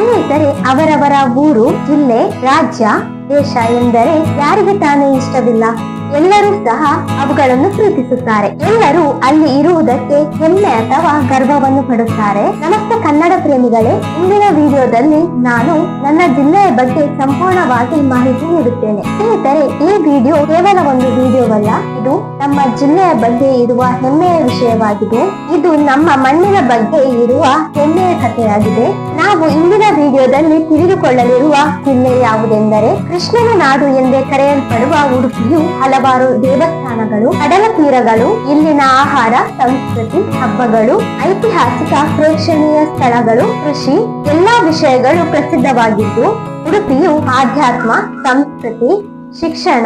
ಸ್ನೇಹಿತರೆ, ಅವರವರ ಊರು, ಜಿಲ್ಲೆ, ರಾಜ್ಯ, ದೇಶ ಎಂದರೆ ಯಾರಿಗೆ ತಾನೇ ಇಷ್ಟವಿಲ್ಲ? ಎಲ್ಲರೂ ಸಹ ಅವುಗಳನ್ನು ಪ್ರೀತಿಸುತ್ತಾರೆ. ಎಲ್ಲರೂ ಅಲ್ಲಿ ಇರುವುದಕ್ಕೆ ಹೆಮ್ಮೆ ಅಥವಾ ಗರ್ವವನ್ನು ಪಡುತ್ತಾರೆ. ನಮಸ್ತೆ ಕನ್ನಡ ಪ್ರೇಮಿಗಳೇ, ಇಂದಿನ ವಿಡಿಯೋದಲ್ಲಿ ನಾನು ನನ್ನ ಜಿಲ್ಲೆಯ ಬಗ್ಗೆ ಸಂಪೂರ್ಣವಾಗಿ ಮಾಹಿತಿ ನೀಡುತ್ತೇನೆ. ಸ್ನೇಹಿತರೆ, ಈ ವಿಡಿಯೋ ಕೇವಲ ಒಂದು ವಿಡಿಯೋವಲ್ಲ, ಇದು ನಮ್ಮ ಜಿಲ್ಲೆಯ ಬಗ್ಗೆ ಇರುವ ಹೆಮ್ಮೆಯ ವಿಷಯವಾಗಿದೆ. ಇದು ನಮ್ಮ ಮಣ್ಣಿನ ಬಗ್ಗೆ ಇರುವ ಹೆಮ್ಮೆಯ ಕಥೆಯಾಗಿದೆ. ನಾವು ಇಂದಿನ ವಿಡಿಯೋದಲ್ಲಿ ತಿಳಿದುಕೊಳ್ಳಲಿರುವ ಜಿಲ್ಲೆ ಯಾವುದೆಂದರೆ ಕೃಷ್ಣನ ನಾಡು ಎಂದೇ ಕರೆಯಲ್ಪಡುವ ಉಡುಪಿಯು ಹಲವಾರು ದೇವಸ್ಥಾನಗಳು, ಕಡಲ ತೀರಗಳು, ಇಲ್ಲಿನ ಆಹಾರ, ಸಂಸ್ಕೃತಿ, ಹಬ್ಬಗಳು, ಐತಿಹಾಸಿಕ ಪ್ರೇಕ್ಷಣೀಯ ಸ್ಥಳಗಳು, ಕೃಷಿ ಎಲ್ಲಾ ವಿಷಯಗಳು ಪ್ರಸಿದ್ಧವಾಗಿದ್ದು, ಉಡುಪಿಯು ಆಧ್ಯಾತ್ಮ, ಸಂಸ್ಕೃತಿ, ಶಿಕ್ಷಣ,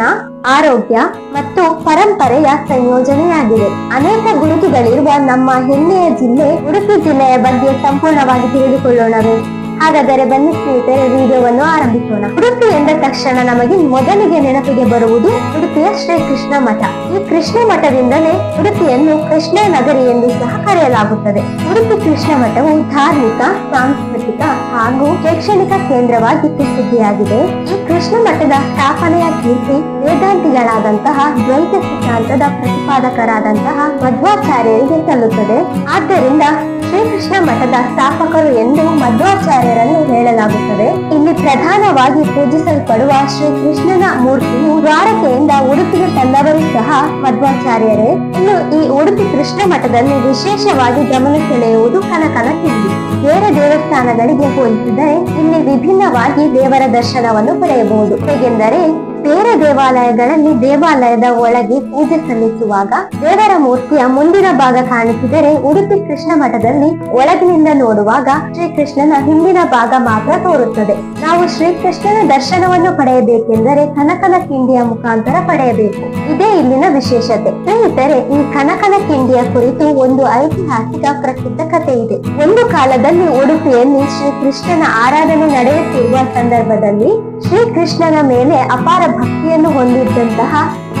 ಆರೋಗ್ಯ ಮತ್ತು ಪರಂಪರೆಯ ಸಂಯೋಜನೆಯಾಗಿದೆ. ಅನೇಕ ಗುರುತುಗಳಿರುವ ನಮ್ಮ ಹೆಮ್ಮೆಯ ಜಿಲ್ಲೆ ಉಡುಪಿ ಜಿಲ್ಲೆಯ ಬಗ್ಗೆ ಸಂಪೂರ್ಣವಾಗಿ ತಿಳಿದುಕೊಳ್ಳೋಣವೇ? ಹಾಗಾದರೆ ಬನ್ನಿ ಸ್ನೇಹಿತರೆ, ವಿಡಿಯೋವನ್ನು ಆರಂಭಿಸೋಣ. ಉಡುಪಿ ಎಂದ ತಕ್ಷಣ ನಮಗೆ ಮೊದಲಿಗೆ ನೆನಪಿಗೆ ಬರುವುದು ಉಡುಪಿಯ ಶ್ರೀ ಕೃಷ್ಣ ಮಠ. ಈ ಕೃಷ್ಣ ಮಠದಿಂದಲೇ ಉಡುಪಿಯನ್ನು ಕೃಷ್ಣ ನಗರಿ ಎಂದು ಸಹ ಕರೆಯಲಾಗುತ್ತದೆ. ಉಡುಪಿ ಕೃಷ್ಣ ಮಠವು ಧಾರ್ಮಿಕ, ಸಾಂಸ್ಕೃತಿಕ ಹಾಗೂ ಶೈಕ್ಷಣಿಕ ಕೇಂದ್ರವಾಗಿ ಪ್ರಸಿದ್ಧಿಯಾಗಿದೆ. ಈ ಕೃಷ್ಣ ಮಠದ ಸ್ಥಾಪನೆಯ ಕೀರ್ತಿ ವೇದಾಂತಿಗಳಾದಂತಹ ದ್ವೈತ ಸಿದ್ಧಾಂತದ ಪ್ರತಿಪಾದಕರಾದಂತಹ ಮಧ್ವಾಚಾರ್ಯರಿಗೆ ಸಲ್ಲುತ್ತದೆ. ಆದ್ದರಿಂದ ಶ್ರೀಕೃಷ್ಣ ಮಠದ ಸ್ಥಾಪಕರು ಎಂದು ಮಧ್ವಾಚಾರ್ಯರನ್ನು ಹೇಳಲಾಗುತ್ತದೆ. ಇಲ್ಲಿ ಪ್ರಧಾನವಾಗಿ ಪೂಜಿಸಲ್ಪಡುವ ಶ್ರೀಕೃಷ್ಣನ ಮೂರ್ತಿಯು ದ್ವಾರಕೆಯಿಂದ ಉಡುಪಿಗೆ ತಂದವರು ಸಹ ಮಧ್ವಾಚಾರ್ಯರೇ. ಇನ್ನು ಈ ಉಡುಪಿ ಕೃಷ್ಣ ಮಠದಲ್ಲಿ ವಿಶೇಷವಾಗಿ ಗಮನ ಸೆಳೆಯುವುದು ಕನಕನ ಕಿಂಡಿ. ಬೇರೆ ದೇವಸ್ಥಾನಗಳಿಗೆ ಹೋಲಿಸಿದರೆ ಇಲ್ಲಿ ವಿಭಿನ್ನವಾಗಿ ದೇವರ ದರ್ಶನವನ್ನು ಪಡೆಯಬಹುದು. ಹೇಗೆಂದರೆ ಬೇರೆ ದೇವಾಲಯಗಳಲ್ಲಿ ದೇವಾಲಯದ ಒಳಗೆ ಪೂಜೆ ಸಲ್ಲಿಸುವಾಗ ದೇವರ ಮೂರ್ತಿಯ ಮುಂದಿನ ಭಾಗ ಕಾಣಿಸಿದರೆ, ಉಡುಪಿ ಕೃಷ್ಣ ಮಠದಲ್ಲಿ ಒಳಗಿನಿಂದ ನೋಡುವಾಗ ಶ್ರೀಕೃಷ್ಣನ ಹಿಂದಿನ ಭಾಗ ಮಾತ್ರ ತೋರುತ್ತದೆ. ನಾವು ಶ್ರೀಕೃಷ್ಣನ ದರ್ಶನವನ್ನು ಪಡೆಯಬೇಕೆಂದರೆ ಕನಕನ ಕಿಂಡಿಯ ಮುಖಾಂತರ ಪಡೆಯಬೇಕು. ಇದೇ ಇಲ್ಲಿನ ವಿಶೇಷತೆ. ಸ್ನೇಹಿತರೆ, ಈ ಕನಕನ ಕಿಂಡಿಯ ಕುರಿತು ಒಂದು ಐತಿಹಾಸಿಕ ಪ್ರಸಿದ್ಧ ಕಥೆ ಇದೆ. ಒಂದು ಕಾಲದಲ್ಲಿ ಉಡುಪಿಯಲ್ಲಿ ಶ್ರೀಕೃಷ್ಣನ ಆರಾಧನೆ ನಡೆಯುತ್ತಿರುವ ಸಂದರ್ಭದಲ್ಲಿ ಶ್ರೀಕೃಷ್ಣನ ಮೇಲೆ ಅಪಾರ ಭಕ್ತಿಯನ್ನು ಹೊಂದಿದ್ದಂತಹ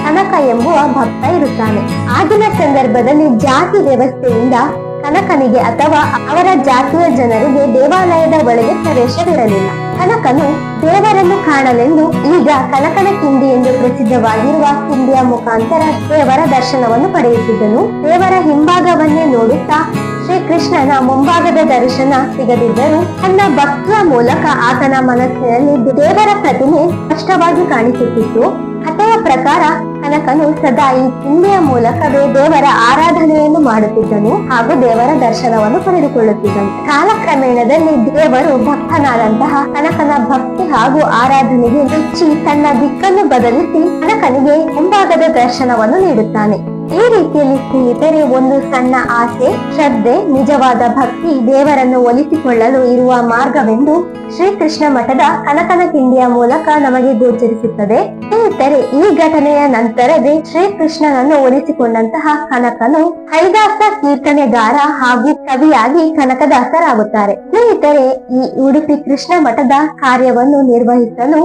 ಕನಕ ಎಂಬುವ ಭಕ್ತ ಇರುತ್ತಾನೆ. ಆಗಿನ ಸಂದರ್ಭದಲ್ಲಿ ಜಾತಿ ವ್ಯವಸ್ಥೆಯಿಂದ ಕನಕನಿಗೆ ಅಥವಾ ಅವರ ಜಾತಿಯ ಜನರಿಗೆ ದೇವಾಲಯದ ಒಳಗೆ ಪ್ರವೇಶವಿರಲಿಲ್ಲ. ಕನಕನು ದೇವರನ್ನು ಕಾಣಲೆಂದು ಈಗ ಕನಕನ ಕಿಂಡಿ ಎಂದು ಪ್ರಸಿದ್ಧವಾಗಿರುವ ಕಿಂಡಿಯ ಮುಖಾಂತರ ದೇವರ ದರ್ಶನವನ್ನು ಪಡೆಯುತ್ತಿದ್ದನು. ದೇವರ ಹಿಂಭಾಗವನ್ನೇ ನೋಡುತ್ತಾ ಶ್ರೀಕೃಷ್ಣನ ಮುಂಭಾಗದ ದರ್ಶನ ಸಿಗದಿದ್ದರೂ ತನ್ನ ಭಕ್ತಿಯ ಮೂಲಕ ಆತನ ಮನಸ್ಸಿನಲ್ಲಿ ದೇವರ ಪ್ರತಿಮೆ ಸ್ಪಷ್ಟವಾಗಿ ಕಾಣಿಸುತ್ತಿತ್ತು. ಕಥೆಯ ಪ್ರಕಾರ ಕನಕನು ಸದಾ ಈ ಕಿಂಡಿಯ ಮೂಲಕವೇ ದೇವರ ಆರಾಧನೆಯನ್ನು ಮಾಡುತ್ತಿದ್ದನು ಹಾಗೂ ದೇವರ ದರ್ಶನವನ್ನು ಪಡೆದುಕೊಳ್ಳುತ್ತಿದ್ದನು. ಕಾಲಕ್ರಮೇಣದಲ್ಲಿ ದೇವರು ಭಕ್ತನಾದಂತಹ ಕನಕನ ಭಕ್ತಿ ಹಾಗೂ ಆರಾಧನೆಗೆ ಮೆಚ್ಚಿ ತನ್ನ ದಿಕ್ಕನ್ನು ಬದಲಿಸಿ ಕನಕನಿಗೆ ಮುಂಭಾಗದ ದರ್ಶನವನ್ನು ನೀಡುತ್ತಾನೆ. ಈ ರೀತಿಯಲ್ಲಿ ಸ್ನೇಹಿತರೆ, ಒಂದು ಸಣ್ಣ ಆಸೆ, ಶ್ರದ್ಧೆ, ನಿಜವಾದ ಭಕ್ತಿ ದೇವರನ್ನು ಒಲಿಸಿಕೊಳ್ಳಲು ಇರುವ ಮಾರ್ಗವೆಂದು ಶ್ರೀಕೃಷ್ಣ ಮಠದ ಕನಕನ ಕಿಂಡಿಯ ಮೂಲಕ ನಮಗೆ ಗೋಚರಿಸುತ್ತದೆ. ಸ್ನೇಹಿತರೆ, ಈ ಘಟನೆಯ ನಂತರವೇ ಶ್ರೀಕೃಷ್ಣನನ್ನು ಒಲಿಸಿಕೊಂಡಂತಹ ಕನಕನು ಹರಿದಾಸ ಕೀರ್ತನೆಗಾರ ಹಾಗೂ ಕವಿಯಾಗಿ ಕನಕದಾಸರಾಗುತ್ತಾರೆ. ಸ್ನೇಹಿತರೆ, ಈ ಉಡುಪಿ ಕೃಷ್ಣ ಮಠದ ಕಾರ್ಯವನ್ನು ನಿರ್ವಹಿಸಲು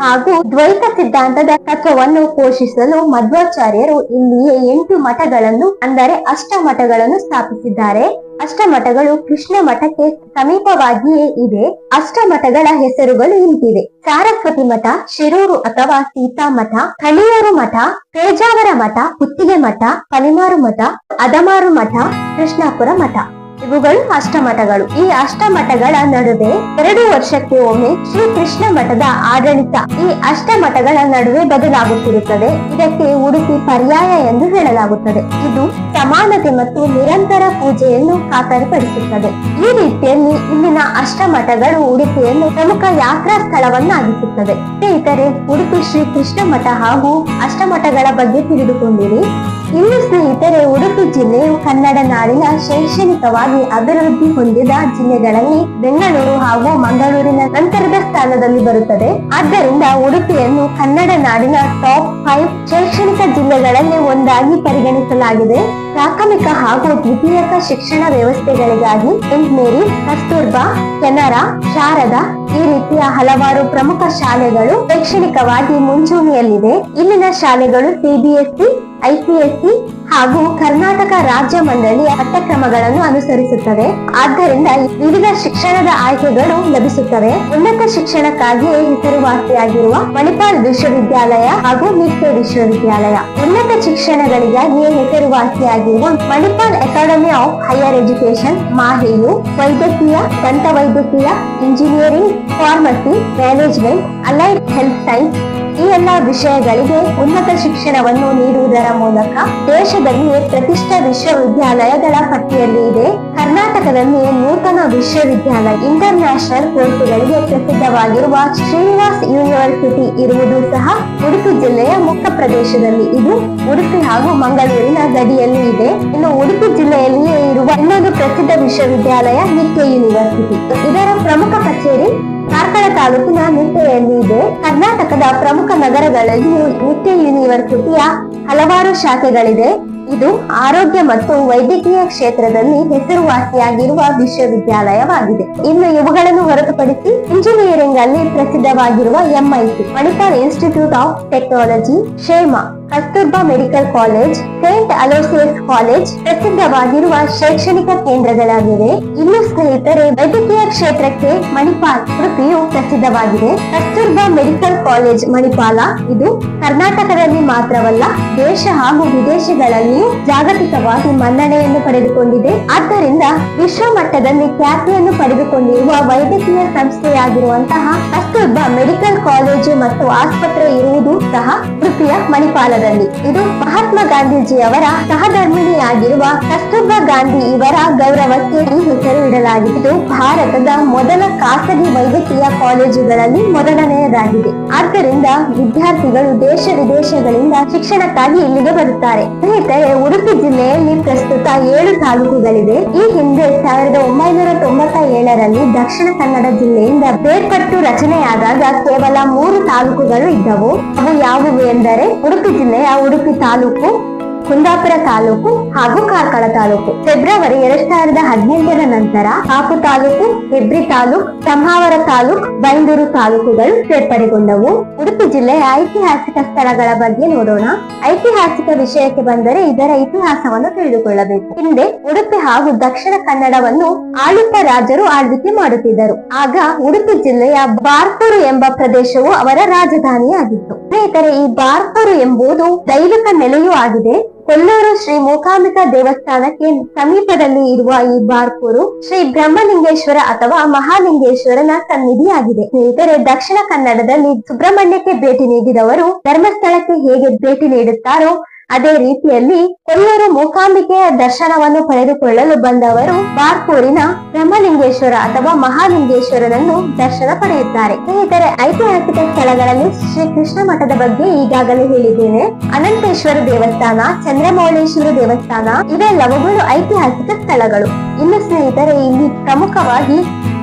ಹಾಗೂ ದ್ವೈತ ಸಿದ್ಧಾಂತದ ತತ್ವವನ್ನು ಪೋಷಿಸಲು ಮಧ್ವಾಚಾರ್ಯರು ಇಲ್ಲಿಯೇ 8 ಮಠಗಳನ್ನು ಅಂದರೆ ಅಷ್ಟಮಠಗಳನ್ನು ಸ್ಥಾಪಿಸಿದ್ದಾರೆ. ಅಷ್ಟಮಠಗಳು ಕೃಷ್ಣ ಮಠಕ್ಕೆ ಸಮೀಪವಾಗಿಯೇ ಇವೆ. ಅಷ್ಟಮಠಗಳ ಹೆಸರುಗಳು ಇಂತಿವೆ: ಸಾರಸ್ವತಿ ಮಠ, ಶಿರೂರು ಅಥವಾ ಸೀತಾ ಮಠ, ಕಳಿಯೂರು ಮಠ, ಪೇಜಾವರ ಮಠ, ಪುತ್ತಿಗೆ ಮಠ, ಪಲಿಮಾರು ಮಠ, ಅದಮಾರು ಮಠ, ಕೃಷ್ಣಾಪುರ ಮಠ. ಇವುಗಳು ಅಷ್ಟಮಠಗಳು. ಈ ಅಷ್ಟಮಠಗಳ ನಡುವೆ 2 ವರ್ಷಕ್ಕೆ ಒಮ್ಮೆ ಶ್ರೀ ಕೃಷ್ಣ ಮಠದ ಆಡಳಿತ ಈ ಅಷ್ಟಮಠಗಳ ನಡುವೆ ಬದಲಾಗುತ್ತಿರುತ್ತದೆ. ಇದಕ್ಕೆ ಉಡುಪಿ ಪರ್ಯಾಯ ಎಂದು ಹೇಳಲಾಗುತ್ತದೆ. ಇದು ಸಮಾನತೆ ಮತ್ತು ನಿರಂತರ ಪೂಜೆಯನ್ನು ಖಾತರಿಪಡಿಸುತ್ತದೆ. ಈ ರೀತಿಯಲ್ಲಿ ಇಲ್ಲಿನ ಅಷ್ಟಮಠಗಳು ಉಡುಪಿಯನ್ನು ಪ್ರಮುಖ ಯಾತ್ರಾ ಸ್ಥಳವನ್ನಾಗಿಸುತ್ತದೆ. ಸ್ನೇಹಿತರೆ, ಉಡುಪಿ ಶ್ರೀ ಕೃಷ್ಣ ಮಠ ಹಾಗೂ ಅಷ್ಟಮಠಗಳ ಬಗ್ಗೆ ತಿಳಿದುಕೊಂಡಿರಿ. ಇನ್ನು ಸ್ನೇಹಿತರೆ, ಉಡುಪಿ ಜಿಲ್ಲೆಯು ಕನ್ನಡ ನಾಡಿನ ಶೈಕ್ಷಣಿಕವಾಗಿ ಅಭಿವೃದ್ಧಿ ಹೊಂದಿದ ಜಿಲ್ಲೆಗಳಲ್ಲಿ ಬೆಂಗಳೂರು ಹಾಗೂ ಮಂಗಳೂರಿನ ನಂತರದ ಸ್ಥಾನದಲ್ಲಿ ಬರುತ್ತದೆ. ಆದ್ದರಿಂದ ಉಡುಪಿಯನ್ನು ಕನ್ನಡ ನಾಡಿನ ಟಾಪ್ 5 ಶೈಕ್ಷಣಿಕ ಜಿಲ್ಲೆಗಳಲ್ಲಿ ಒಂದಾಗಿ ಪರಿಗಣಿಸಲಾಗಿದೆ. ಪ್ರಾಥಮಿಕ ಹಾಗೂ ದ್ವಿತೀಯಕ ಶಿಕ್ಷಣ ವ್ಯವಸ್ಥೆಗಳಿಗಾಗಿ ಸೇಂಟ್ ಮೇರಿ, ಕಸ್ತೂರ್ಬಾ, ಕೆನರಾ, ಶಾರದಾ ಈ ರೀತಿಯ ಹಲವಾರು ಪ್ರಮುಖ ಶಾಲೆಗಳು ಶೈಕ್ಷಣಿಕವಾಗಿ ಮುಂಚೂಣಿಯಲ್ಲಿವೆ. ಇಲ್ಲಿನ ಶಾಲೆಗಳು CBSE, ICSE ಹಾಗೂ ಕರ್ನಾಟಕ ರಾಜ್ಯ ಮಂಡಳಿಯ ಪಠ್ಯಕ್ರಮಗಳನ್ನು ಅನುಸರಿಸುತ್ತವೆ. ಆದ್ದರಿಂದ ವಿವಿಧ ಶಿಕ್ಷಣದ ಆಯ್ಕೆಗಳು ಲಭಿಸುತ್ತವೆ. ಉನ್ನತ ಶಿಕ್ಷಣಕ್ಕಾಗಿಯೇ ಹೆಸರುವಾಸಿಯಾಗಿರುವ ಮಣಿಪಾಲ್ ವಿಶ್ವವಿದ್ಯಾಲಯ ಹಾಗೂ ನಿಟ್ಟೆ ವಿಶ್ವವಿದ್ಯಾಲಯ. ಉನ್ನತ ಶಿಕ್ಷಣಗಳಿಗಾಗಿಯೇ ಹೆಸರುವಾಸಿಯಾಗಿರುವ Manipal academy of higher education ಮಾಹೆಯು ವೈದ್ಯಕೀಯ, ದಂತವೈದ್ಯಕೀಯ, engineering, pharmacy, management, allied health science ಈ ಎಲ್ಲಾ ವಿಷಯಗಳಿಗೆ ಉನ್ನತ ಶಿಕ್ಷಣವನ್ನು ನೀಡುವುದರ ಮೂಲಕ ದೇಶದಲ್ಲಿಯೇ ಪ್ರತಿಷ್ಠಿತ ವಿಶ್ವವಿದ್ಯಾಲಯಗಳ ಪಟ್ಟಿಯಲ್ಲಿ ಇದೆ. ಕರ್ನಾಟಕದಲ್ಲಿ ನೂತನ ವಿಶ್ವವಿದ್ಯಾಲಯ ಇಂಟರ್ ನ್ಯಾಷನಲ್ ಕೋರ್ಸುಗಳಿಗೆ ಪ್ರಸಿದ್ಧವಾಗಿರುವ ಶ್ರೀನಿವಾಸ್ ಯೂನಿವರ್ಸಿಟಿ ಇರುವುದು ಸಹ ಉಡುಪಿ ಜಿಲ್ಲೆಯ ಮುಖ್ಯ ಪ್ರದೇಶದಲ್ಲಿ. ಇದು ಉಡುಪಿ ಹಾಗೂ ಮಂಗಳೂರಿನ ಗಡಿಯಲ್ಲಿ ಇದೆ. ಇನ್ನು ಉಡುಪಿ ಜಿಲ್ಲೆಯಲ್ಲಿಯೇ ಇರುವ ಇನ್ನೊಂದು ಪ್ರಸಿದ್ಧ ವಿಶ್ವವಿದ್ಯಾಲಯ ನಿಟ್ಟೆ ಯೂನಿವರ್ಸಿಟಿ. ಇದರ ಪ್ರಮುಖ ಕಚೇರಿ ಕಾರ್ಕಳ ತಾಲೂಕಿನ ನಿಟ್ಟೆಯಲ್ಲಿ ಇದೆ. ಕರ್ನಾಟಕದ ಪ್ರಮುಖ ನಗರಗಳಲ್ಲಿ ನಿಟ್ಟೆ ಯೂನಿವರ್ಸಿಟಿಯ ಹಲವಾರು ಶಾಖೆಗಳಿದೆ. ಇದು ಆರೋಗ್ಯ ಮತ್ತು ವೈದ್ಯಕೀಯ ಕ್ಷೇತ್ರದಲ್ಲಿ ಹೆಸರುವಾಸಿಯಾಗಿರುವ ವಿಶ್ವವಿದ್ಯಾಲಯವಾಗಿದೆ. ಇನ್ನು ಇವುಗಳನ್ನು ಹೊರತುಪಡಿಸಿ ಇಂಜಿನಿಯರಿಂಗ್ ಅಲ್ಲಿ ಪ್ರಸಿದ್ಧವಾಗಿರುವ MIT, Manipal institute of technology, ಶೇಮಾ, Kasturba medical college, saint Aloysius college ಪ್ರಸಿದ್ಧವಾಗಿರುವ ಶೈಕ್ಷಣಿಕ ಕೇಂದ್ರಗಳಾಗಿವೆ. ಇನ್ನು ಸ್ನೇಹಿತರೆ, ವೈದ್ಯಕೀಯ ಕ್ಷೇತ್ರಕ್ಕೆ ಮಣಿಪಾಲ್ ಉಡುಪಿಯು ಪ್ರಸಿದ್ಧವಾಗಿದೆ. ಕಸ್ತೂರ್ಬಾ ಮೆಡಿಕಲ್ ಕಾಲೇಜ್ ಮಣಿಪಾಲ ಇದು ಕರ್ನಾಟಕದಲ್ಲಿ ಮಾತ್ರವಲ್ಲ, ದೇಶ ಹಾಗೂ ವಿದೇಶಗಳಲ್ಲಿಯೂ ಜಾಗತಿಕವಾಗಿ ಮನ್ನಣೆಯನ್ನು ಪಡೆದುಕೊಂಡಿದೆ. ಆದ್ದರಿಂದ ವಿಶ್ವ ಮಟ್ಟದಲ್ಲಿ ಖ್ಯಾತಿಯನ್ನು ಪಡೆದುಕೊಂಡಿರುವ ವೈದ್ಯಕೀಯ ಸಂಸ್ಥೆಯಾಗಿರುವಂತಹ ಕಸ್ತೂರ್ಬಾ ಮೆಡಿಕಲ್ ಕಾಲೇಜು ಮತ್ತು ಆಸ್ಪತ್ರೆ ಇರುವುದು ಸಹ ಉಡುಪಿಯ ಮಣಿಪಾಲದಲ್ಲಿ. ಇದು ಮಹಾತ್ಮ ಗಾಂಧೀಜಿಯವರ ಸಹಧರ್ಮಿಣಿಯಾಗಿರುವ ಕಸ್ತೂರ್ಬಾ ಗಾಂಧಿ ಇವರ ಗೌರವಕ್ಕೆ ಈ ಹೆಸರು ಇಡಲಾಗಿದೆ. ಇದು ಭಾರತದ ಮೊದಲ ಖಾಸಗಿ ವೈದ್ಯಕೀಯ ಕಾಲೇಜುಗಳಲ್ಲಿ ಮೊದಲನೆಯದಾಗಿದೆ. ಆದ್ದರಿಂದ ವಿದ್ಯಾರ್ಥಿಗಳು ದೇಶ ವಿದೇಶಗಳಿಂದ ಶಿಕ್ಷಣಕ್ಕಾಗಿ ಇಲ್ಲಿಗೆ ಬರುತ್ತಾರೆ. ಸ್ನೇಹಿತರೆ, ಉಡುಪಿ ಜಿಲ್ಲೆಯಲ್ಲಿ ಪ್ರಸ್ತುತ 7 ತಾಲೂಕುಗಳಿವೆ. ಈ ಹಿಂದೆ 1997ರಲ್ಲಿ ದಕ್ಷಿಣ ಕನ್ನಡ ಜಿಲ್ಲೆಯಿಂದ ಬೇರ್ಪಟ್ಟು ರಚನೆಯಾದಾಗ ಕೇವಲ 3 ತಾಲೂಕುಗಳು ಇದ್ದವು. ಅವು ಯಾವುವು ಎಂದರೆ ಉಡುಪಿ ಜಿಲ್ಲೆಯ ಉಡುಪಿ ತಾಲೂಕು, ಕುಂದಾಪುರ ತಾಲೂಕು ಹಾಗೂ ಕಾರ್ಕಳ ತಾಲೂಕು. ಫೆಬ್ರವರಿ 2018ರ ನಂತರ ಕಾಪು ತಾಲೂಕು, ಹೆಬ್ರಿ ತಾಲೂಕು, ಬ್ರಹ್ಮಾವರ ತಾಲೂಕು, ಬೈಂದೂರು ತಾಲೂಕುಗಳು ಸೇರ್ಪಡೆಗೊಂಡವು. ಉಡುಪಿ ಜಿಲ್ಲೆಯ ಐತಿಹಾಸಿಕ ಸ್ಥಳಗಳ ಬಗ್ಗೆ ನೋಡೋಣ. ಐತಿಹಾಸಿಕ ವಿಷಯಕ್ಕೆ ಬಂದರೆ ಇದರ ಇತಿಹಾಸವನ್ನು ತಿಳಿದುಕೊಳ್ಳಬೇಕು. ಹಿಂದೆ ಉಡುಪಿ ಹಾಗೂ ದಕ್ಷಿಣ ಕನ್ನಡವನ್ನು ಆಳುತ್ತ ರಾಜರು ಆಳ್ವಿಕೆ ಮಾಡುತ್ತಿದ್ದರು. ಆಗ ಉಡುಪಿ ಜಿಲ್ಲೆಯ ಬಾರ್ಪೂರು ಎಂಬ ಪ್ರದೇಶವು ಅವರ ರಾಜಧಾನಿಯಾಗಿತ್ತು. ಸ್ನೇಹಿತರೆ, ಈ ಬಾರ್ಪೂರು ಎಂಬುದು ದೈವಿಕ ನೆಲೆಯೂ ಆಗಿದೆ. ಕೊಲ್ಲೂರು ಶ್ರೀ ಮೂಕಾಂಬಿಕಾ ದೇವಸ್ಥಾನಕ್ಕೆ ಸಮೀಪದಲ್ಲಿ ಇರುವ ಈ ಬಾರ್ಪೂರು ಶ್ರೀ ಬ್ರಹ್ಮಲಿಂಗೇಶ್ವರ ಅಥವಾ ಮಹಾಲಿಂಗೇಶ್ವರನ ಸನ್ನಿಧಿಯಾಗಿದೆ. ಸ್ನೇಹಿತರೆ, ದಕ್ಷಿಣ ಕನ್ನಡದಲ್ಲಿ ಸುಬ್ರಹ್ಮಣ್ಯಕ್ಕೆ ಭೇಟಿ ನೀಡಿದವರು ಧರ್ಮಸ್ಥಳಕ್ಕೆ ಹೇಗೆ ಭೇಟಿ ನೀಡುತ್ತಾರೋ ಅದೇ ರೀತಿಯಲ್ಲಿ ಕೊಲ್ಲೂರು ಮೂಕಾಂಬಿಕೆಯ ದರ್ಶನವನ್ನು ಪಡೆದುಕೊಳ್ಳಲು ಬಂದವರು ಬಾರ್ಪೂರಿನ ಬ್ರಹ್ಮಲಿಂಗೇಶ್ವರ ಅಥವಾ ಮಹಾಲಿಂಗೇಶ್ವರನನ್ನು ದರ್ಶನ ಪಡೆಯುತ್ತಾರೆ. ಸ್ನೇಹಿತರೆ, ಐತಿಹಾಸಿಕ ಸ್ಥಳಗಳಲ್ಲಿ ಶ್ರೀ ಕೃಷ್ಣ ಮಠದ ಬಗ್ಗೆ ಈಗಾಗಲೇ ಹೇಳಿದ್ದೇನೆ. ಅನಂತೇಶ್ವರ ದೇವಸ್ಥಾನ, ಚಂದ್ರಮೌಳೇಶ್ವರ ದೇವಸ್ಥಾನ ಇವೆಲ್ಲವುಗಳು ಐತಿಹಾಸಿಕ ಸ್ಥಳಗಳು. ಇನ್ನು ಸ್ನೇಹಿತರೆ, ಇಲ್ಲಿ ಪ್ರಮುಖವಾಗಿ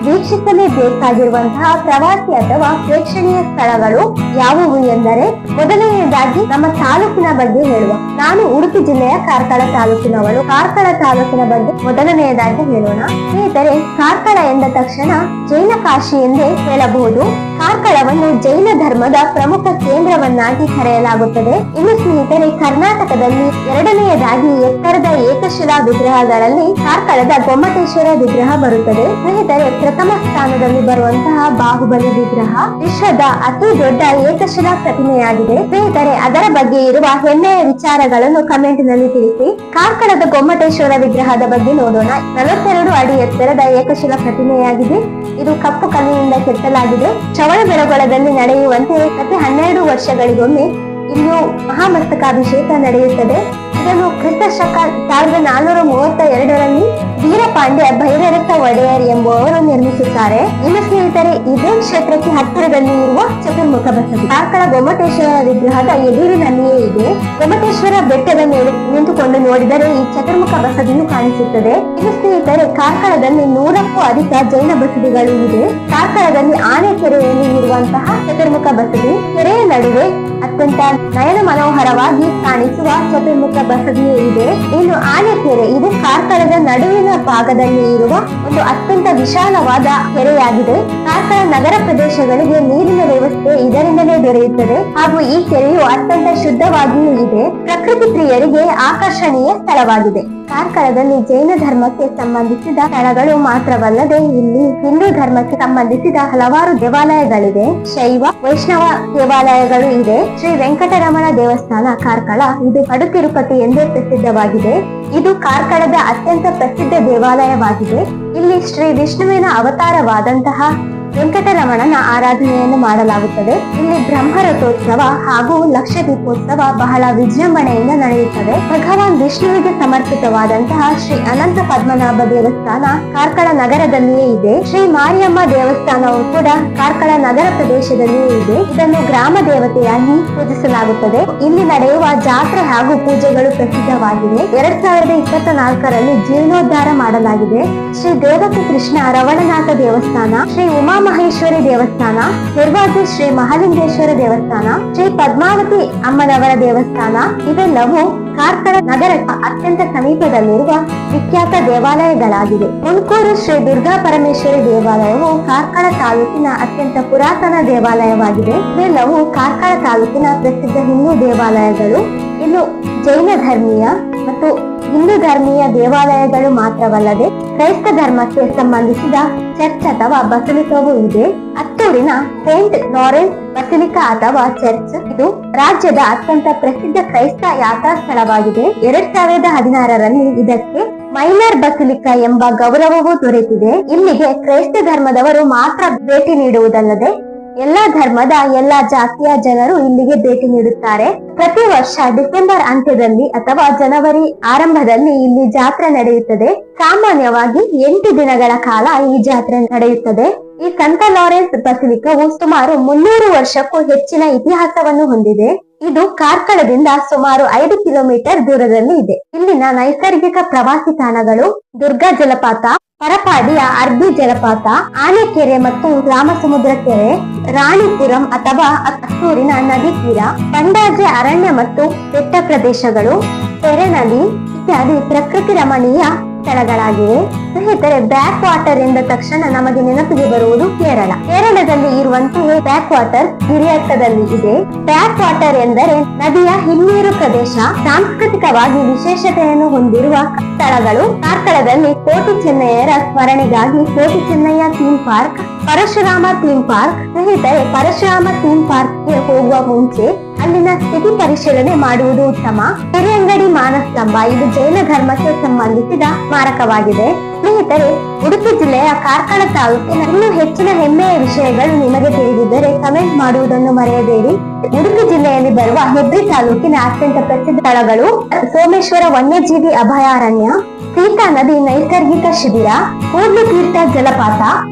ವೀಕ್ಷಿಸಲೇಬೇಕಾಗಿರುವಂತಹ ಪ್ರವಾಸಿ ಅಥವಾ ಪ್ರೇಕ್ಷಣೀಯ ಸ್ಥಳಗಳು ಯಾವುವು ಎಂದರೆ, ಮೊದಲನೆಯದಾಗಿ ನಮ್ಮ ತಾಲೂಕಿನ ಬಗ್ಗೆ ಹೇಳುವ. ನಾನು ಉಡುಪಿ ಜಿಲ್ಲೆಯ ಕಾರ್ಕಳ ತಾಲೂಕಿನವಳು. ಕಾರ್ಕಳ ತಾಲೂಕಿನ ಬಗ್ಗೆ ಮೊದಲನೆಯದಾಗಿ ಹೇಳೋಣ. ಸ್ನೇಹಿತರೆ, ಕಾರ್ಕಳ ಎಂದ ತಕ್ಷಣ ಜೈನ ಕಾಶಿ ಎಂದೇ ಹೇಳಬಹುದು. ಕಾರ್ಕಳವನ್ನು ಜೈನ ಧರ್ಮದ ಪ್ರಮುಖ ಕೇಂದ್ರವನ್ನಾಗಿ ಕರೆಯಲಾಗುತ್ತದೆ. ಇನ್ನು ಸ್ನೇಹಿತರೆ, ಕರ್ನಾಟಕದಲ್ಲಿ 2ನೇಯದಾಗಿ ಎತ್ತರದ ಏಕಶಿಲಾ ವಿಗ್ರಹಗಳಲ್ಲಿ ಕಾರ್ಕಳದ ಗೊಮ್ಮಟೇಶ್ವರ ವಿಗ್ರಹ ಬರುತ್ತದೆ. ಸ್ನೇಹಿತರೆ, ಪ್ರಥಮ ಸ್ಥಾನದಲ್ಲಿ ಬರುವಂತಹ ಬಾಹುಬಲಿ ವಿಗ್ರಹ ವಿಶ್ವದ ಅತಿ ದೊಡ್ಡ ಏಕಶಿಲಾ ಪ್ರತಿಮೆಯಾಗಿದೆ. ಸ್ನೇಹಿತರೆ, ಅದರ ಬಗ್ಗೆ ಇರುವ ಹೆಮ್ಮೆಯ ವಿಚಾರಗಳನ್ನು ಕಮೆಂಟ್ ನಲ್ಲಿ ತಿಳಿಸಿ. ಕಾರ್ಕಳದ ಗೊಮ್ಮಟೇಶ್ವರ ವಿಗ್ರಹದ ಬಗ್ಗೆ ನೋಡೋಣ. 42 ಅಡಿ ಎತ್ತರದ ಏಕಶಿಲಾ ಪ್ರತಿಮೆಯಾಗಿದೆ. ಇದು ಕಪ್ಪು ಕಲ್ಲಿನಿಂದ ಕೆತ್ತಲಾಗಿದೆ. ಶ್ರವಣಬೆಳಗೊಳದಲ್ಲಿ ನಡೆಯುವಂತೆ ಪ್ರತಿ 12 ವರ್ಷಗಳಿಗೊಮ್ಮೆ ಇಲ್ಲಿಯೂ ಮಹಾಮಸ್ತಕಾಭಿಷೇಕ ನಡೆಯುತ್ತದೆ. ಇದನ್ನು ಕ್ರಿಸ್ತಶಕ 1432ರಲ್ಲಿ ವೀರಪಾಂಡ್ಯ ಭೈರರಸ ಒಡೆಯರ್ ಎಂಬುವವರು ನಿರ್ಮಿಸುತ್ತಾರೆ. ಇನ್ನು ಸ್ನೇಹಿತರೆ, ಇದೇ ಕ್ಷೇತ್ರಕ್ಕೆ ಹತ್ತಿರದಲ್ಲಿ ಇರುವ ಚತುರ್ಮುಖ ಬಸದಿ ಕಾರ್ಕಳ ಗೊಮ್ಮಟೇಶ್ವರ ವಿಗ್ರಹದ ಎದುರಿನಲ್ಲಿಯೇ ಇದೆ. ಗೊಮ್ಮಟೇಶ್ವರ ಬೆಟ್ಟದ ಮೇಲೆ ನಿಂತುಕೊಂಡು ನೋಡಿದರೆ ಈ ಚತುರ್ಮುಖ ಬಸದಿಯು ಕಾಣಿಸುತ್ತದೆ. ಇನ್ನು ಸ್ನೇಹಿತರೆ, ಕಾರ್ಕಳದಲ್ಲಿ 100ಕ್ಕೂ ಅಧಿಕ ಜೈನ ಬಸದಿಗಳು ಇದೆ. ಕಾರ್ಕಳದಲ್ಲಿ ಆನೆಕೆರೆಯಲ್ಲಿ ಇರುವಂತಹ ಚತುರ್ಮುಖ ಬಸದಿ, ಕೆರೆಯ ನಡುವೆ ಅತ್ಯಂತ ನಯನ ಮನೋಹರವಾಗಿ ಕಾಣಿಸುವ ಚತುರ್ಮುಖ ಬಸದಿಯೇ ಇದೆ. ಇನ್ನು ಆನೆಕೆರೆ ಇದು ಕಾರ್ಕಳ ಕಾರ್ಕಳದ ನಡುವಿನ ಭಾಗದಲ್ಲಿ ಇರುವ ಒಂದು ಅತ್ಯಂತ ವಿಶಾಲವಾದ ಕೆರೆಯಾಗಿದೆ. ಕಾರ್ಕಳ ನಗರ ಪ್ರದೇಶಗಳಿಗೆ ನೀರಿನ ವ್ಯವಸ್ಥೆ ಇದರಿಂದಲೇ ದೊರೆಯುತ್ತದೆ ಹಾಗೂ ಈ ಕೆರೆಯು ಅತ್ಯಂತ ಶುದ್ಧವಾಗಿಯೂ ಇದೆ. ಪ್ರಕೃತಿ ಪ್ರಿಯರಿಗೆ ಆಕರ್ಷಣೀಯ ಸ್ಥಳವಾಗಿದೆ. ಕಾರ್ಕಳದಲ್ಲಿ ಜೈನ ಧರ್ಮಕ್ಕೆ ಸಂಬಂಧಿಸಿದ ಸ್ಥಳಗಳು ಮಾತ್ರವಲ್ಲದೆ ಇಲ್ಲಿ ಹಿಂದೂ ಧರ್ಮಕ್ಕೆ ಸಂಬಂಧಿಸಿದ ಹಲವಾರು ದೇವಾಲಯಗಳಿವೆ. ಶೈವ ವೈಷ್ಣವ ದೇವಾಲಯಗಳು ಇದೆ. ಶ್ರೀ ವೆಂಕಟರಮಣ ದೇವಸ್ಥಾನ ಕಾರ್ಕಳ ಇದು ಕಡು ತಿರುಪತಿ ಎಂದೇ ಪ್ರಸಿದ್ಧವಾಗಿದೆ. ಇದು ಕಾರ್ಕಳದ ಅತ್ಯಂತ ಪ್ರಸಿದ್ಧ ದೇವಾಲಯವಾಗಿದೆ. ಇಲ್ಲಿ ಶ್ರೀ ವಿಷ್ಣುವಿನ ಅವತಾರವಾದಂತಹ ವೆಂಕಟರಮಣನ ಆರಾಧನೆಯನ್ನು ಮಾಡಲಾಗುತ್ತದೆ. ಇಲ್ಲಿ ಬ್ರಹ್ಮರಥೋತ್ಸವ ಹಾಗೂ ಲಕ್ಷ ದೀಪೋತ್ಸವ ಬಹಳ ವಿಜೃಂಭಣೆಯಿಂದ ನಡೆಯುತ್ತದೆ. ಭಗವಾನ್ ವಿಷ್ಣುವಿಗೆ ಸಮರ್ಪಿತವಾದಂತಹ ಶ್ರೀ ಅನಂತ ಪದ್ಮನಾಭ ದೇವಸ್ಥಾನ ಕಾರ್ಕಳ ನಗರದಲ್ಲಿಯೇ ಇದೆ. ಶ್ರೀ ಮಾರಿಯಮ್ಮ ದೇವಸ್ಥಾನವು ಕೂಡ ಕಾರ್ಕಳ ನಗರ ಪ್ರದೇಶದಲ್ಲಿಯೇ ಇದೆ. ಇದನ್ನು ಗ್ರಾಮ ದೇವತೆಯಾಗಿ ಪೂಜಿಸಲಾಗುತ್ತದೆ. ಇಲ್ಲಿ ನಡೆಯುವ ಜಾತ್ರೆ ಹಾಗೂ ಪೂಜೆಗಳು ಪ್ರಸಿದ್ಧವಾಗಿವೆ. 2024ರಲ್ಲಿ ಜೀರ್ಣೋದ್ಧಾರ ಮಾಡಲಾಗಿದೆ. ಶ್ರೀ ದೇವಕಿ ಕೃಷ್ಣ ರವಣನಾಥ ದೇವಸ್ಥಾನ, ಶ್ರೀ ಉಮಾ ಮಹೇಶ್ವರಿ ದೇವಸ್ಥಾನ, ನಿರ್ವಾದಿ ಶ್ರೀ ಮಹಾಲಿಂಗೇಶ್ವರ ದೇವಸ್ಥಾನ, ಶ್ರೀ ಪದ್ಮಾವತಿ ಅಮ್ಮನವರ ದೇವಸ್ಥಾನ ಇವೆಲ್ಲವೂ ಕಾರ್ಕಳ ನಗರಕ್ಕೆ ಅತ್ಯಂತ ಸಮೀಪದಲ್ಲಿರುವ ವಿಖ್ಯಾತ ದೇವಾಲಯಗಳಾಗಿವೆ. ಮುನ್ಕೂರು ಶ್ರೀ ದುರ್ಗಾ ಪರಮೇಶ್ವರಿ ದೇವಾಲಯವು ಕಾರ್ಕಳ ತಾಲೂಕಿನ ಅತ್ಯಂತ ಪುರಾತನ ದೇವಾಲಯವಾಗಿದೆ. ಇವೆಲ್ಲವೂ ಕಾರ್ಕಳ ತಾಲೂಕಿನ ಪ್ರಸಿದ್ಧ ಹಿಂದೂ ದೇವಾಲಯಗಳು. ಇನ್ನು ಜೈನ ಧರ್ಮೀಯ ಮತ್ತು ಹಿಂದೂ ಧರ್ಮೀಯ ದೇವಾಲಯಗಳು ಮಾತ್ರವಲ್ಲದೆ ಕ್ರೈಸ್ತ ಧರ್ಮಕ್ಕೆ ಸಂಬಂಧಿಸಿದ ಚರ್ಚ್ ಅಥವಾ ಬಸಲಿಕವೂ ಇದೆ. ಹತ್ತೂರಿನ ಸೇಂಟ್ ಲಾರೆನ್ಸ್ ಬಸಲಿಕಾ ಅಥವಾ ಚರ್ಚ್ ಇದು ರಾಜ್ಯದ ಅತ್ಯಂತ ಪ್ರಸಿದ್ಧ ಕ್ರೈಸ್ತ ಯಾತ್ರಾ ಸ್ಥಳವಾಗಿದೆ. 2016ರಲ್ಲಿ ಇದಕ್ಕೆ ಮೈನರ್ ಬಸಲಿಕಾ ಎಂಬ ಗೌರವವೂ ದೊರೆತಿದೆ. ಇಲ್ಲಿಗೆ ಕ್ರೈಸ್ತ ಧರ್ಮದವರು ಮಾತ್ರ ಭೇಟಿ ನೀಡುವುದಲ್ಲದೆ ಎಲ್ಲಾ ಧರ್ಮದ ಎಲ್ಲಾ ಜಾತಿಯ ಜನರು ಇಲ್ಲಿಗೆ ಭೇಟಿ ನೀಡುತ್ತಾರೆ. ಪ್ರತಿ ವರ್ಷ ಡಿಸೆಂಬರ್ ಅಂತ್ಯದಲ್ಲಿ ಅಥವಾ ಜನವರಿ ಆರಂಭದಲ್ಲಿ ಇಲ್ಲಿ ಜಾತ್ರೆ ನಡೆಯುತ್ತದೆ. ಸಾಮಾನ್ಯವಾಗಿ 8 ದಿನಗಳ ಕಾಲ ಈ ಜಾತ್ರೆ ನಡೆಯುತ್ತದೆ. ಈ ಸಂತ ಲಾರೆನ್ಸ್ ಬಸಲಿಕವು ಸುಮಾರು 300 ವರ್ಷಕ್ಕೂ ಹೆಚ್ಚಿನ ಇತಿಹಾಸವನ್ನು ಹೊಂದಿದೆ. ಇದು ಕಾರ್ಕಳದಿಂದ ಸುಮಾರು 5 ಕಿಲೋಮೀಟರ್ ದೂರದಲ್ಲಿ ಇದೆ. ಇಲ್ಲಿನ ನೈಸರ್ಗಿಕ ಪ್ರವಾಸಿ ತಾಣಗಳು ದುರ್ಗಾ ಜಲಪಾತ, ಪರಪಾಡಿಯ ಅರ್ಬಿ ಜಲಪಾತ, ಆನೆಕೆರೆ ಮತ್ತು ರಾಮಸಮುದ್ರ ಕೆರೆ, ರಾಣಿಪುರಂ ಅಥವಾ ಹತ್ತೂರಿನ ನದಿ ತೀರ, ಬಂಡಾಜೆ ಅರಣ್ಯ ಮತ್ತು ಬೆಟ್ಟ ಪ್ರದೇಶಗಳು, ಕೆರೆ ನದಿ ಇತ್ಯಾದಿ ಪ್ರಕೃತಿ ರಮಣೀಯ ಸ್ಥಳಗಳಾಗಿವೆ. ಸ್ನೇಹಿತರೆ, ಬ್ಯಾಕ್ ವಾಟರ್ ಎಂದ ತಕ್ಷಣ ನಮಗೆ ನೆನಪಿಗೆ ಬರುವುದು ಕೇರಳದಲ್ಲಿ ಇರುವಂತಹ ಬ್ಯಾಕ್ ವಾಟರ್ ಹಿರಿಯಟ್ಟದಲ್ಲಿ ಇದೆ. ಬ್ಯಾಕ್ ವಾಟರ್ ಎಂದರೆ ನದಿಯ ಹಿನ್ನೀರು ಪ್ರದೇಶ. ಸಾಂಸ್ಕೃತಿಕವಾಗಿ ವಿಶೇಷತೆಯನ್ನು ಹೊಂದಿರುವ ಸ್ಥಳಗಳು ಕಾರ್ಕಳದಲ್ಲಿ ಕೋಟಿ ಚೆನ್ನಯ್ಯರ ಸ್ಮರಣೆಗಾಗಿ Koti Chennayya theme park, Parashurama theme park. ಸ್ನೇಹಿತರೆ, ಪರಶುರಾಮ ಥೀಮ್ ಪಾರ್ಕ್ ಗೆ ಹೋಗುವ ಮುಂಚೆ ಅಲ್ಲಿನ ಸ್ಥಿತಿ ಪರಿಶೀಲನೆ ಮಾಡುವುದು ಉತ್ತಮ. ಹಿರಿಯಂಗಡಿ ಮಾನಸ್ತಂಭ ಇದು ಜೈನ ಧರ್ಮಕ್ಕೆ ಸಂಬಂಧಿಸಿದ ಸ್ಮಾರಕವಾಗಿದೆ. ಸ್ನೇಹಿತರೆ, ಉಡುಪಿ ಜಿಲ್ಲೆಯ ಕಾರ್ಕಳ ತಾಲೂಕಿನ ಇನ್ನೂ ಹೆಚ್ಚಿನ ಹೆಮ್ಮೆಯ ವಿಷಯಗಳು ನಿಮಗೆ ತಿಳಿದಿದ್ದರೆ ಕಮೆಂಟ್ ಮಾಡುವುದನ್ನು ಮರೆಯಬೇಡಿ. ಉಡುಪಿ ಜಿಲ್ಲೆಯಲ್ಲಿ ಬರುವ ಹೆಬ್ರಿ ತಾಲೂಕಿನ ಅತ್ಯಂತ ಪ್ರಸಿದ್ಧ ಸ್ಥಳಗಳು ಸೋಮೇಶ್ವರ ವನ್ಯಜೀವಿ ಅಭಯಾರಣ್ಯ, ಸೀತಾ ನದಿ ನೈಸರ್ಗಿಕ ಶಿಬಿರ, ಕೂಡ್ಲು ತೀರ್ಥ ಜಲಪಾತ,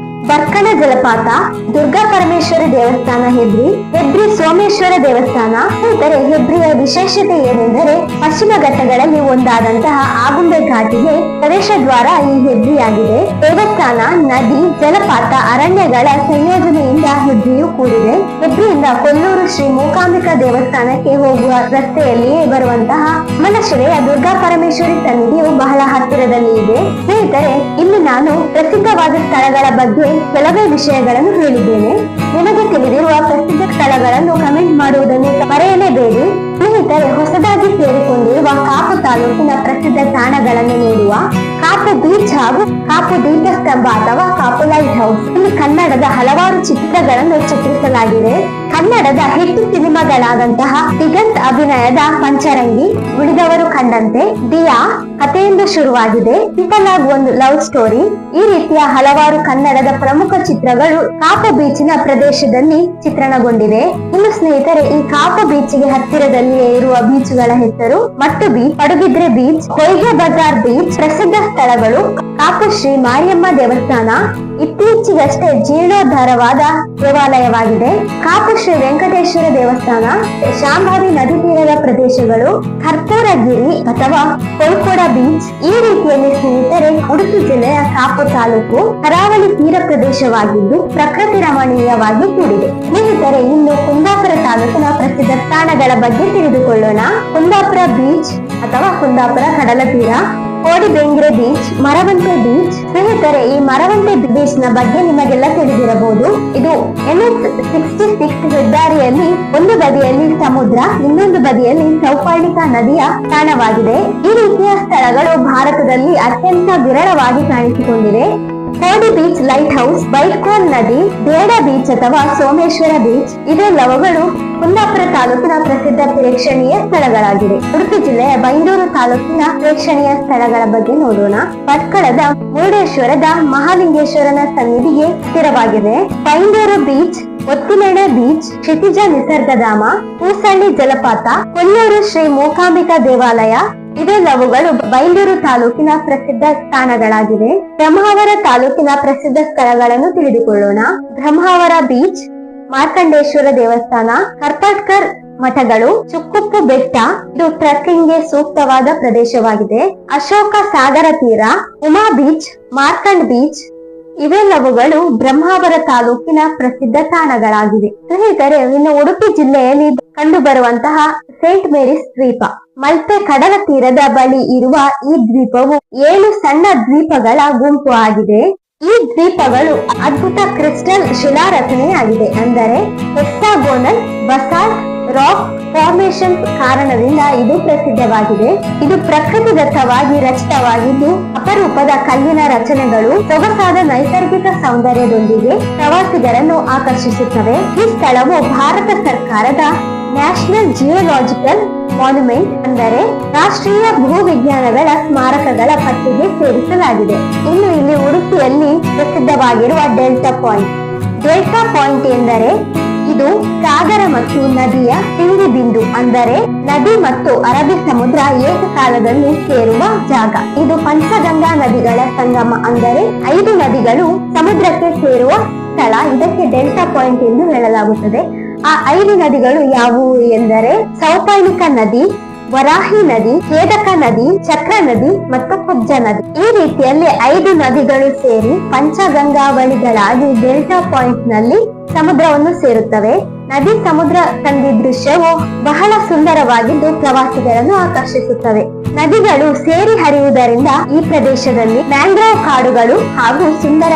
ಬರ್ಕಣ ಜಲಪಾತ, ದುರ್ಗಾ ಪರಮೇಶ್ವರಿ ದೇವಸ್ಥಾನ ಹೆಬ್ರಿ ಸೋಮೇಶ್ವರ ದೇವಸ್ಥಾನ. ಸ್ನೇಹಿತರೆ, ಹೆಬ್ರಿಯ ವಿಶೇಷತೆ ಏನೆಂದರೆ ಪಶ್ಚಿಮ ಘಟ್ಟಗಳಲ್ಲಿ ಒಂದಾದಂತಹ ಆಗುಂಬೆ ಘಾಟಿಗೆ ಪ್ರವೇಶ ದ್ವಾರ ಈ ಹೆಬ್ರಿಯಾಗಿದೆ. ದೇವಸ್ಥಾನ, ನದಿ, ಜಲಪಾತ, ಅರಣ್ಯಗಳ ಸಂಯೋಜನೆಯಿಂದ ಹೆಬ್ರಿಯು ಕೂಡಿದೆ. ಹೆಬ್ರಿಯಿಂದ ಕೊಲ್ಲೂರು ಶ್ರೀ ಮೂಕಾಂಬಿಕಾ ದೇವಸ್ಥಾನಕ್ಕೆ ಹೋಗುವ ರಸ್ತೆಯಲ್ಲಿಯೇ ಬರುವಂತಹ ಮನಶಿಲೆಯ ದುರ್ಗಾ ಪರಮೇಶ್ವರಿ ಸನ್ನಿಧಿಯು ಬಹಳ ಹತ್ತಿರದಲ್ಲಿ ಇದೆ. ಸ್ನೇಹಿತರೆ, ಇಲ್ಲಿ ನಾನು ಪ್ರಸಿದ್ಧವಾದ ಸ್ಥಳಗಳ ಬಗ್ಗೆ ಕೆಲವೇ ವಿಷಯಗಳನ್ನು ಹೇಳಿದ್ದೇನೆ. ನಿಮಗೆ ತಿಳಿದಿರುವ ಪ್ರಸಿದ್ಧ ಸ್ಥಳಗಳನ್ನು ಕಮೆಂಟ್ ಮಾಡುವುದನ್ನು ಮರೆಯಲೇಬೇಡಿ. ಸ್ನೇಹಿತರೆ, ಹೊಸದಾಗಿ ಸೇರಿಕೊಂಡಿರುವ ಕಾಪು ತಾಲೂಕಿನ ಪ್ರಸಿದ್ಧ ತಾಣಗಳನ್ನು ನೋಡುವ ಕಾಪು ಬೀಚ್ ಹಾಗೂ ಕಾಪು ದೀಪಸ್ತಂಭ ಅಥವಾ ಕಾಪು ಲೈಟ್ ಹೌಸ್. ಇಲ್ಲಿ ಕನ್ನಡದ ಹಲವಾರು ಚಿತ್ರಗಳನ್ನು ಚಿತ್ರಿಸಲಾಗಿದೆ. ಕನ್ನಡದ ಹಿಟ್ ಸಿನಿಮಾಗಳಾದಂತಹ ದಿಗಂತ್ ಅಭಿನಯದ ಪಂಚರಂಗಿ, ಉಳಿದವರು ಕಂಡಂತೆ, ದಿಯಾ, ಕಥೆಯಿಂದ ಶುರುವಾಗಿದೆ, ಸಿಂಪಲ್ ಒಂದು ಲವ್ ಸ್ಟೋರಿ, ಈ ರೀತಿಯ ಹಲವಾರು ಕನ್ನಡದ ಪ್ರಮುಖ ಚಿತ್ರಗಳು ಕಾಪು ಬೀಚಿನ ಪ್ರದೇಶದಲ್ಲಿ ಚಿತ್ರಣಗೊಂಡಿವೆ. ಇನ್ನು ಸ್ನೇಹಿತರೆ, ಈ ಕಾಪು ಬೀಚ್ಗೆ ಹತ್ತಿರದಲ್ಲಿಯೇ ಇರುವ ಬೀಚ್ಗಳ ಹೆಸರು ಮಟ್ಟು ಬೀಚ್, ಪಡುಬಿದ್ರೆ ಬೀಚ್, ಹೊಯ್ಗೆ ಬಜಾರ್ ಬೀಚ್. ಪ್ರಸಿದ್ಧ ಸ್ಥಳಗಳು ಕಾಪು ಶ್ರೀ ಮಾರಿಯಮ್ಮ ದೇವಸ್ಥಾನ, ಇತ್ತೀಚೆಗಷ್ಟೇ ಜೀರ್ಣೋದ್ಧಾರವಾದ ದೇವಾಲಯವಾಗಿದೆ. ಕಾಪು ಶ್ರೀ ವೆಂಕಟೇಶ್ವರ ದೇವಸ್ಥಾನ, ಶಾಂಭವಿ ನದಿ ತೀರದ ಪ್ರದೇಶಗಳು, ಕರ್ಪೂರಗಿರಿ ಅಥವಾ ಕೊಳ್ಕೋಡ ಬೀಚ್. ಈ ರೀತಿಯಲ್ಲಿ ಸ್ನೇಹಿತರೆ, ಉಡುಪಿ ಜಿಲ್ಲೆಯ ಕಾಪು ತಾಲೂಕು ಕರಾವಳಿ ತೀರ ಪ್ರದೇಶವಾಗಿದ್ದು ಪ್ರಕೃತಿ ರಮಣೀಯವಾಗಿ ಕೂಡಿದೆ. ಸ್ನೇಹಿತರೆ, ಇನ್ನು ಕುಂದಾಪುರ ತಾಲೂಕಿನ ಪ್ರಸಿದ್ಧ ತಾಣಗಳ ಬಗ್ಗೆ ತಿಳಿದುಕೊಳ್ಳೋಣ. ಕುಂದಾಪುರ ಬೀಚ್ ಅಥವಾ ಕುಂದಾಪುರ ಕಡಲ ತೀರ. ಕೋಡಿಬೆಂಗ್ರೆ ಬೀಚ್, ಮರವಂತೆ ಬೀಚ್. ಸ್ನೇಹಿತರೆ, ಈ ಮರವಂತೆ ಬೀಚ್ ನ ಬಗ್ಗೆ ನಿಮಗೆಲ್ಲ ತಿಳಿದಿರಬಹುದು. ಇದು NH-66 ಹೆದ್ದಾರಿಯಲ್ಲಿ ಒಂದು ಬದಿಯಲ್ಲಿ ಸಮುದ್ರ, ಇನ್ನೊಂದು ಬದಿಯಲ್ಲಿ ಸೌಪರ್ಣಿಕಾ ನದಿಯ ತಾಣವಾಗಿದೆ. ಈ ರೀತಿಯ ಸ್ಥಳಗಳು ಭಾರತದಲ್ಲಿ ಅತ್ಯಂತ ವಿರಳವಾಗಿ ಕಾಣಿಸಿಕೊಂಡಿವೆ. ಕೋಡಿ ಬೀಚ್, ಲೈಟ್ ಹೌಸ್, ಬೈಲ್ಕೋನ್ ನದಿ, ಬೇಡ ಬೀಚ್ ಅಥವಾ ಸೋಮೇಶ್ವರ ಬೀಚ್ ಇವೆಲ್ಲವುಗಳು ಕುಂದಾಪುರ ತಾಲೂಕಿನ ಪ್ರಸಿದ್ಧ ಪ್ರೇಕ್ಷಣೀಯ ಸ್ಥಳಗಳಾಗಿವೆ. ಉಡುಪಿ ಜಿಲ್ಲೆಯ ಬೈಂದೂರು ತಾಲೂಕಿನ ಪ್ರೇಕ್ಷಣೀಯ ಸ್ಥಳಗಳ ಬಗ್ಗೆ ನೋಡೋಣ. ಭಟ್ಕಳದ ಮುರುಡೇಶ್ವರದ ಮಹಾಲಿಂಗೇಶ್ವರನ ಸನ್ನಿಧಿಗೆ ಸ್ಥಿರವಾಗಿದೆ. ಬೈಂದೂರು ಬೀಚ್, ಒತ್ತಿಮೆಣೆ ಬೀಚ್, ಕ್ಷಿತಿಜ ನಿಸರ್ಗಧಾಮ, ಕೂಸಳ್ಳಿ ಜಲಪಾತ, ಕೊಲ್ಲೂರು ಶ್ರೀ ಮೂಕಾಂಬಿಕಾ ದೇವಾಲಯ ಇವೆಲ್ಲವುಗಳು ಬೈಂದೂರು ತಾಲೂಕಿನ ಪ್ರಸಿದ್ಧ ಸ್ಥಾನಗಳಾಗಿವೆ. ಬ್ರಹ್ಮಾವರ ತಾಲೂಕಿನ ಪ್ರಸಿದ್ಧ ಸ್ಥಳಗಳನ್ನು ತಿಳಿದುಕೊಳ್ಳೋಣ. ಬ್ರಹ್ಮಾವರ ಬೀಚ್, ಮಾರ್ಕಂಡೇಶ್ವರ ದೇವಸ್ಥಾನ, ಕರ್ಪಾಟ್ಕರ್ ಮಠಗಳು, ಚುಕ್ಕುಪ್ಪು ಬೆಟ್ಟ ಇದು ಟ್ರೆಕ್ಕಿಂಗ್ಗೆ ಸೂಕ್ತವಾದ ಪ್ರದೇಶವಾಗಿದೆ. ಅಶೋಕ ಸಾಗರ ತೀರ, ಉಮಾ ಬೀಚ್, ಮಾರ್ಕಂಡ್ ಬೀಚ್ ಇವೆಲ್ಲವುಗಳು ಬ್ರಹ್ಮಾವರ ತಾಲೂಕಿನ ಪ್ರಸಿದ್ಧ ತಾಣಗಳಾಗಿವೆ. ಸ್ನೇಹಿತರೆ, ಇನ್ನು ಉಡುಪಿ ಜಿಲ್ಲೆಯಲ್ಲಿ ಕಂಡು ಬರುವಂತಹ ಸೇಂಟ್ ಮೇರಿಸ್ ದ್ವೀಪ, ಮಲ್ಪೆ ಕಡಲ ತೀರದ ಬಳಿ ಇರುವ ಈ ದ್ವೀಪವು 7 ಸಣ್ಣ ದ್ವೀಪಗಳ ಗುಂಪು ಆಗಿದೆ. ಈ ದ್ವೀಪಗಳು ಅದ್ಭುತ ಕ್ರಿಸ್ಟಲ್ ಶಿಲಾರಚನೆಯಾಗಿದೆ. ಅಂದರೆ ಹೆಕ್ಸಾಗೋನಲ್ ಬಸಾಲ್ಟ್ ರಾಕ್ ಫಾರ್ಮೇಶನ್ ಕಾರಣದಿಂದ ಇದು ಪ್ರಸಿದ್ಧವಾಗಿದೆ. ಇದು ಪ್ರಕೃತಿದತ್ತವಾಗಿ ರಚಿತವಾಗಿದ್ದು ಅಪರೂಪದ ಕಲ್ಲಿನ ರಚನೆಗಳು, ಸೊಗಸಾದ ನೈಸರ್ಗಿಕ ಸೌಂದರ್ಯದೊಂದಿಗೆ ಪ್ರವಾಸಿಗರನ್ನು ಆಕರ್ಷಿಸುತ್ತವೆ. ಈ ಸ್ಥಳವು ಭಾರತ ಸರ್ಕಾರದ ನ್ಯಾಷನಲ್ ಜಿಯೋಲಾಜಿಕಲ್ ಮಾನ್ಯುಮೆಂಟ್ ಅಂದರೆ ರಾಷ್ಟ್ರೀಯ ಭೂವಿಜ್ಞಾನಗಳ ಸ್ಮಾರಕಗಳ ಪಟ್ಟಿಗೆ ಸೇರಿಸಲಾಗಿದೆ. ಇನ್ನು ಇಲ್ಲಿ ಉಡುಪಿಯಲ್ಲಿ ಪ್ರಸಿದ್ಧವಾಗಿರುವ ಡೆಲ್ಟಾ ಪಾಯಿಂಟ್. ಡೆಲ್ಟಾ ಪಾಯಿಂಟ್ ಎಂದರೆ ಇದು ಸಾಗರ ಮತ್ತು ನದಿಯ ಸಿಂಧಿ ಬಿಂದು, ಅಂದರೆ ನದಿ ಮತ್ತು ಅರಬ್ಬಿ ಸಮುದ್ರ ಏಕಕಾಲದಲ್ಲಿ ಸೇರುವ ಜಾಗ. ಇದು ಪಂಚಗಂಗಾ ನದಿಗಳ ಸಂಗಮ, ಅಂದರೆ 5 ನದಿಗಳು ಸಮುದ್ರಕ್ಕೆ ಸೇರುವ ಸ್ಥಳ. ಇದಕ್ಕೆ ಡೆಲ್ಟಾ ಪಾಯಿಂಟ್ ಎಂದು ಹೇಳಲಾಗುತ್ತದೆ. ಆ 5 ನದಿಗಳು ಯಾವುವು ಎಂದರೆ ಸೌಪರ್ಣಿಕಾ ನದಿ, ವರಾಹಿ ನದಿ, ಕೇದಕ ನದಿ, ಚಕ್ರ ನದಿ ಮತ್ತು ಕುಬ್ಜ ನದಿ. ಈ ರೀತಿಯಲ್ಲಿ 5 ನದಿಗಳು ಸೇರಿ ಪಂಚಗಂಗಾವಳಿಗಳಾಗಿ ಡೆಲ್ಟಾ ಪಾಯಿಂಟ್ ನಲ್ಲಿ ಸಮುದ್ರವನ್ನು ಸೇರುತ್ತವೆ. ನದಿ ಸಮುದ್ರ ಸಂಧಿ ದೃಶ್ಯವು ಬಹಳ ಸುಂದರವಾಗಿದ್ದು ಪ್ರವಾಸಿಗರನ್ನು ಆಕರ್ಷಿಸುತ್ತವೆ. ನದಿಗಳು ಸೇರಿ ಹರಿಯುವುದರಿಂದ ಈ ಪ್ರದೇಶದಲ್ಲಿ ಮ್ಯಾಂಗ್ರೋವ್ ಕಾಡುಗಳು ಹಾಗೂ ಸುಂದರ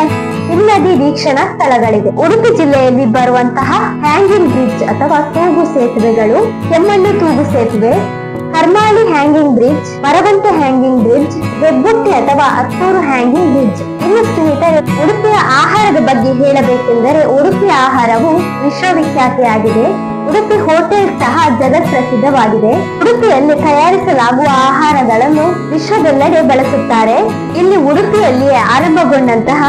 ಹಿನ್ನದಿ ವೀಕ್ಷಣಾ ಸ್ಥಳಗಳಿವೆ. ಉಡುಪಿ ಜಿಲ್ಲೆಯಲ್ಲಿ ಬರುವಂತಹ ಹ್ಯಾಂಗಿಂಗ್ ಬ್ರಿಡ್ಜ್ ಅಥವಾ ತೂಗು ಸೇತುವೆಗಳು: ಕೆಮ್ಮಣ್ಣು ತೂಗು ಸೇತುವೆ, Karmali hanging bridge, Maravanthe hanging bridge, Hebbutti ಅಥವಾ ಹತ್ತೂರು ಹ್ಯಾಂಗಿಂಗ್ ಬ್ರಿಡ್ಜ್. ಇನ್ನು ಸ್ನೇಹಿತರೆ, ಉಡುಪಿಯ ಆಹಾರದ ಬಗ್ಗೆ ಹೇಳಬೇಕೆಂದರೆ ಉಡುಪಿಯ ಆಹಾರವು ವಿಶ್ವವಿಖ್ಯಾತಿಯಾಗಿದೆ. ಉಡುಪಿ ಹೋಟೆಲ್ ಸಹ ಜಗತ್ ಪ್ರಸಿದ್ಧವಾಗಿದೆ. ಉಡುಪಿಯಲ್ಲಿ ತಯಾರಿಸಲಾಗುವ ಆಹಾರಗಳನ್ನು ವಿಶ್ವದೆಲ್ಲೆಡೆ ಬಳಸುತ್ತಾರೆ. ಇಲ್ಲಿ ಉಡುಪಿಯಲ್ಲಿಯೇ ಆರಂಭಗೊಂಡಂತಹ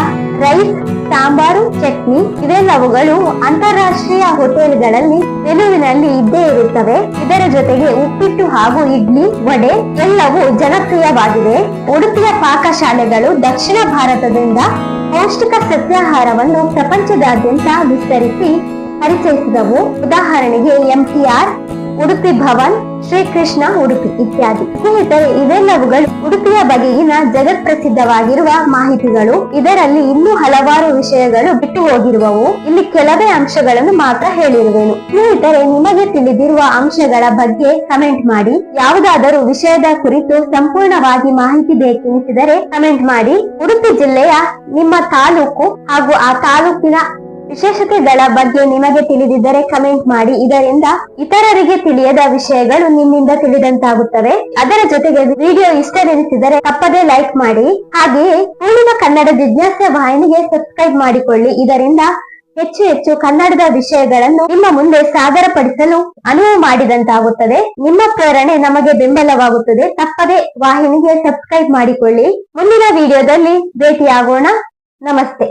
ರೈಸ್, ಸಾಂಬಾರು, ಚಟ್ನಿ ಇವೆಲ್ಲವುಗಳು ಅಂತಾರಾಷ್ಟ್ರೀಯ ಹೋಟೆಲ್ಗಳಲ್ಲಿ ಮೆನುವಿನಲ್ಲಿ ಇದ್ದೇ ಇರುತ್ತವೆ. ಇದರ ಜೊತೆಗೆ ಉಪ್ಪಿಟ್ಟು ಹಾಗೂ ಇಡ್ಲಿ, ವಡೆ ಎಲ್ಲವೂ ಜನಪ್ರಿಯವಾಗಿದೆ. ಉಡುಪಿಯ ಪಾಕಶಾಲೆಗಳು ದಕ್ಷಿಣ ಭಾರತದಿಂದ ಪೌಷ್ಟಿಕ ಸಸ್ಯಾಹಾರವನ್ನು ಪ್ರಪಂಚದಾದ್ಯಂತ ವಿಸ್ತರಿಸಿ ಪರಿಚಯಿಸಿದವು. ಉದಾಹರಣೆಗೆ MTR, ಉಡುಪಿ ಭವನ್, ಶ್ರೀಕೃಷ್ಣ ಉಡುಪಿ ಇತ್ಯಾದಿ. ಸ್ನೇಹಿತರೆ, ಇವೆಲ್ಲವುಗಳು ಉಡುಪಿಯ ಬಗೆಗಿನ ಜಗತ್ ಪ್ರಸಿದ್ಧವಾಗಿರುವ ಮಾಹಿತಿಗಳು. ಇದರಲ್ಲಿ ಇನ್ನೂ ಹಲವಾರು ವಿಷಯಗಳು ಬಿಟ್ಟು ಹೋಗಿರುವವು. ಇಲ್ಲಿ ಕೆಲವೇ ಅಂಶಗಳನ್ನು ಮಾತ್ರ ಹೇಳಿರುವೆನು. ಸ್ನೇಹಿತರೆ, ನಿಮಗೆ ತಿಳಿದಿರುವ ಅಂಶಗಳ ಬಗ್ಗೆ ಕಮೆಂಟ್ ಮಾಡಿ. ಯಾವುದಾದರೂ ವಿಷಯದ ಕುರಿತು ಸಂಪೂರ್ಣವಾಗಿ ಮಾಹಿತಿ ಬೇಕೆನಿಸಿದರೆ ಕಮೆಂಟ್ ಮಾಡಿ. ಉಡುಪಿ ಜಿಲ್ಲೆಯ ನಿಮ್ಮ ತಾಲೂಕು ಹಾಗೂ ಆ ತಾಲೂಕಿನ ವಿಶೇಷತೆಗಳ ಬಗ್ಗೆ ನಿಮಗೆ ತಿಳಿದಿದ್ದರೆ ಕಮೆಂಟ್ ಮಾಡಿ. ಇದರಿಂದ ಇತರರಿಗೆ ತಿಳಿಯದ ವಿಷಯಗಳು ನಿಮ್ಮಿಂದ ತಿಳಿದಂತಾಗುತ್ತವೆ. ಅದರ ಜೊತೆಗೆ ವಿಡಿಯೋ ಇಷ್ಟವೆನಿಸಿದರೆ ತಪ್ಪದೇ ಲೈಕ್ ಮಾಡಿ. ಹಾಗೆಯೇ ಪೂರ್ಣಿಮಾ ಕನ್ನಡ ಜಿಜ್ಞಾಸೆ ವಾಹಿನಿಗೆ ಸಬ್ಸ್ಕ್ರೈಬ್ ಮಾಡಿಕೊಳ್ಳಿ. ಇದರಿಂದ ಹೆಚ್ಚು ಹೆಚ್ಚು ಕನ್ನಡದ ವಿಷಯಗಳನ್ನು ನಿಮ್ಮ ಮುಂದೆ ಸಾದರಪಡಿಸಲು ಅನುವು ಮಾಡಿದಂತಾಗುತ್ತದೆ. ನಿಮ್ಮ ಪ್ರೇರಣೆ ನಮಗೆ ಬೆಂಬಲವಾಗುತ್ತದೆ. ತಪ್ಪದೇ ವಾಹಿನಿಗೆ ಸಬ್ಸ್ಕ್ರೈಬ್ ಮಾಡಿಕೊಳ್ಳಿ. ಮುಂದಿನ ವಿಡಿಯೋದಲ್ಲಿ ಭೇಟಿಯಾಗೋಣ. ನಮಸ್ತೆ.